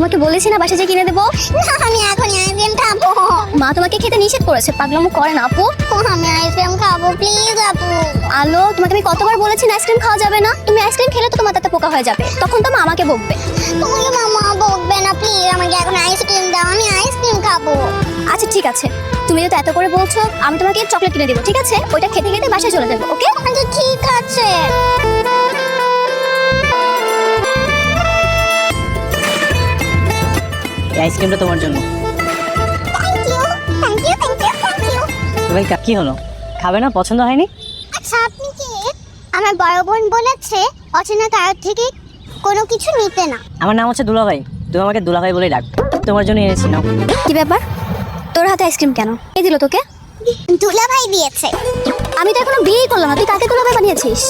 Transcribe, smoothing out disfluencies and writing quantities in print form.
তোমাকে বলেছি না বাসা যে কিনে দেবো। না আমি এখন আইসক্রিম খাবো। মা তোমাকে খেতে নিষেধ করেছে, পাগলামো করে না আপু। আমি আইসক্রিম খাবো প্লিজ আপু। আলো, তোমাকে আমি কতবার বলেছি না আইসক্রিম খাওয়া যাবে না। তুমি আইসক্রিম খেলে তো তোমার দাঁতে পোকা হয়ে যাবে, তখন তো মা আমাকে বকবে। তোমাকে মামা বকবে না, প্লিজ আমাকে এখন আইসক্রিম দাও, আমি আইসক্রিম খাবো। আচ্ছা ঠিক আছে, তুমি যেহেতু এত করে বলছো আমি তোমাকে চকলেট কিনে দেবো, ঠিক আছে? ওইটা খেতে খেতে বাসায় চলে যাবো, ওকে? আচ্ছা ঠিক আছে। এই আইসক্রিমটা তোমার জন্য। Thank you thank you thank you thank you. ভাই কি হলো, খাবে না? পছন্দ হয়নি? আচ্ছা আপনি কি? আমার বড় বোন বলেছে অচেনা কারোর থেকে কোনো কিছু নিতে না। আমার নাম হচ্ছে দুলাভাই, তুমি আমাকে দুলাভাই বলেই ডাক। তোমার জন্য এনেছি, নাও। কি ব্যাপার, তোর হাতে আইসক্রিম কেন? কে দিল তোকে? দুলাভাই দিয়েছে। আমি তো এখনো বিয়েই করলাম না, তুই কাকে দুলাভাই বানিয়েছিস?